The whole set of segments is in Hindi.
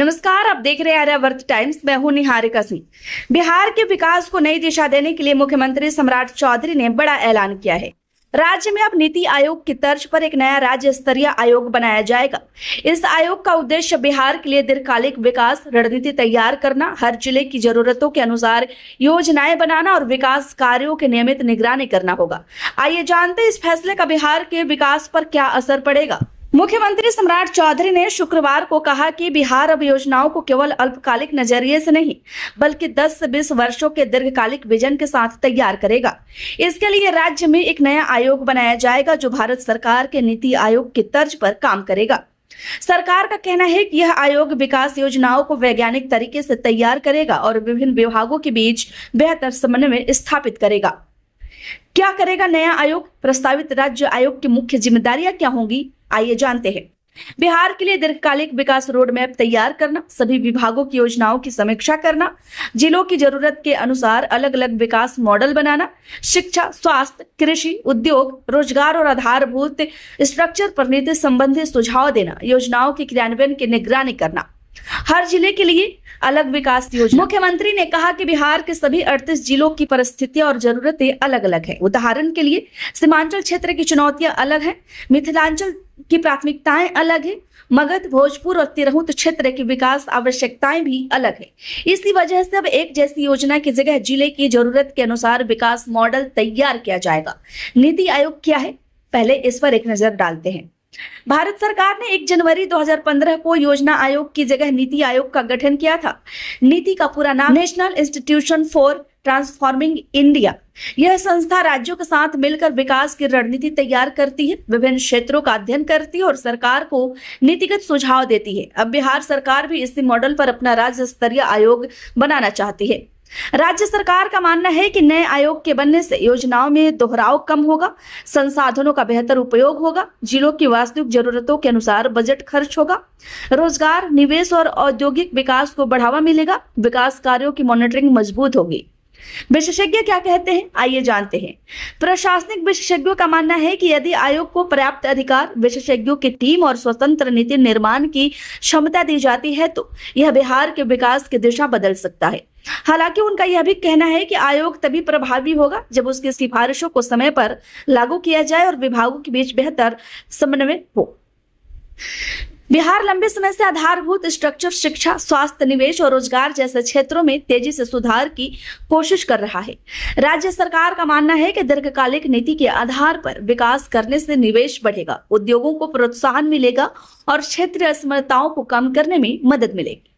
नमस्कार, आप देख रहे हैं आर्यावर्त टाइम्स। मैं हूं निहारिका सिंह। बिहार के विकास को नई दिशा देने के लिए मुख्यमंत्री सम्राट चौधरी ने बड़ा ऐलान किया है। राज्य में अब नीति आयोग की तर्ज पर एक नया राज्य स्तरीय आयोग बनाया जाएगा। इस आयोग का उद्देश्य बिहार के लिए दीर्घकालिक विकास रणनीति तैयार करना, हर जिले की जरूरतों के अनुसार योजनाएं बनाना और विकास कार्यों की नियमित निगरानी करना होगा। आइए जानते हैं इस फैसले का बिहार के विकास पर क्या असर पड़ेगा। मुख्यमंत्री सम्राट चौधरी ने शुक्रवार को कहा कि बिहार अब योजनाओं को केवल अल्पकालिक नजरिए से नहीं बल्कि 10 से 20 वर्षों के दीर्घकालिक विजन के साथ तैयार करेगा। इसके लिए राज्य में एक नया आयोग बनाया जाएगा जो भारत सरकार के नीति आयोग की तर्ज पर काम करेगा। सरकार का कहना है कि यह आयोग विकास योजनाओं को वैज्ञानिक तरीके से तैयार करेगा और विभिन्न विभागों के बीच बेहतर समन्वय स्थापित करेगा। क्या करेगा नया आयोग? प्रस्तावित राज्य आयोग की मुख्य जिम्मेदारियां क्या होंगी, आइए जानते हैं। बिहार के लिए दीर्घकालिक विकास रोड मैप तैयार करना, सभी विभागों की योजनाओं की समीक्षा करना, जिलों की जरूरत के अनुसार अलग अलग विकास मॉडल बनाना, शिक्षा, स्वास्थ्य, कृषि, उद्योग, रोजगार और आधारभूत स्ट्रक्चर पर नीति संबंधी सुझाव देना, योजनाओं के क्रियान्वयन की निगरानी करना, हर जिले के लिए अलग विकास योजना। मुख्यमंत्री ने कहा कि बिहार के सभी 38 जिलों की परिस्थितियां और जरूरतें अलग अलग हैं। उदाहरण के लिए सीमांचल क्षेत्र की चुनौतियां अलग हैं, मिथिलांचल की प्राथमिकताएं अलग है, मगध, भोजपुर और तिरहुत क्षेत्र की विकास आवश्यकताएं भी अलग है। इसी वजह से अब एक जैसी योजना की जगह जिले की जरूरत के अनुसार विकास मॉडल तैयार किया जाएगा। नीति आयोग क्या है, पहले इस पर एक नजर डालते हैं। भारत सरकार ने 1 जनवरी 2015 को योजना आयोग की जगह नीति आयोग का गठन किया था। नीति का पूरा नाम national institution for transforming India. यह संस्था राज्यों के साथ मिलकर विकास की रणनीति तैयार करती है, विभिन्न क्षेत्रों का अध्ययन करती है और सरकार को नीतिगत सुझाव देती है। अब बिहार सरकार भी इसी मॉडल पर अपना राज्य स्तरीय आयोग बनाना चाहती है। राज्य सरकार का मानना है कि नए आयोग के बनने से योजनाओं में दोहराव कम होगा, संसाधनों का बेहतर उपयोग होगा, जिलों की वास्तविक जरूरतों के अनुसार बजट खर्च होगा, रोजगार, निवेश और औद्योगिक विकास को बढ़ावा मिलेगा, विकास कार्यों की मॉनिटरिंग मजबूत होगी। विशेषज्ञ क्या कहते हैं, आइए जानते हैं। प्रशासनिक विशेषज्ञों का मानना है कि यदि आयोग को पर्याप्त अधिकार, विशेषज्ञों की टीम और स्वतंत्र नीति निर्माण की क्षमता दी जाती है तो यह बिहार के विकास की दिशा बदल सकता है। हालांकि उनका यह भी कहना है कि आयोग तभी प्रभावी होगा जब उसकी सिफारिशों को समय पर लागू किया जाए और विभागों के बीच बेहतर समन्वय हो। बिहार लंबे समय से आधारभूत स्ट्रक्चर, शिक्षा, स्वास्थ्य, निवेश और रोजगार जैसे क्षेत्रों में तेजी से सुधार की कोशिश कर रहा है। राज्य सरकार का मानना है कि दीर्घकालिक नीति के आधार पर विकास करने से निवेश बढ़ेगा, उद्योगों को प्रोत्साहन मिलेगा और क्षेत्रीय असमानताओं को कम करने में मदद मिलेगी।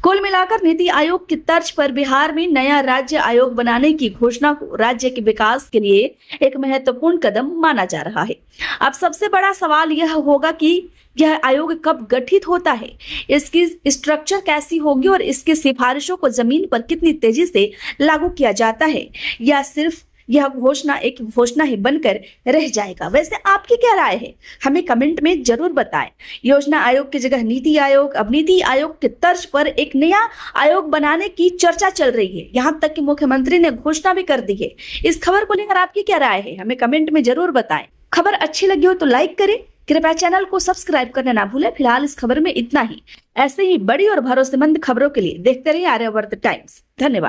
कुल मिलाकर नीति आयोग की तर्ज पर बिहार में नया राज्य आयोग बनाने की घोषणा को राज्य के विकास के लिए एक महत्वपूर्ण कदम माना जा रहा है। अब सबसे बड़ा सवाल यह होगा कि यह आयोग कब गठित होता है, इसकी स्ट्रक्चर कैसी होगी और इसकी सिफारिशों को जमीन पर कितनी तेजी से लागू किया जाता है, या सिर्फ यह घोषणा एक घोषणा ही बनकर रह जाएगा। वैसे आपकी क्या राय है, हमें कमेंट में जरूर बताएं। योजना आयोग की जगह नीति आयोग, अब नीति आयोग के तर्ज पर एक नया आयोग बनाने की चर्चा चल रही है। यहाँ तक कि मुख्यमंत्री ने घोषणा भी कर दी है। इस खबर को लेकर आपकी क्या राय है, हमें कमेंट में जरूर बताएं। खबर अच्छी लगी हो तो लाइक करें, कृपया चैनल को सब्सक्राइब करना ना भूलें। फिलहाल इस खबर में इतना ही। ऐसे ही बड़ी और भरोसेमंद खबरों के लिए देखते रहिए आर्यावर्त टाइम्स। धन्यवाद।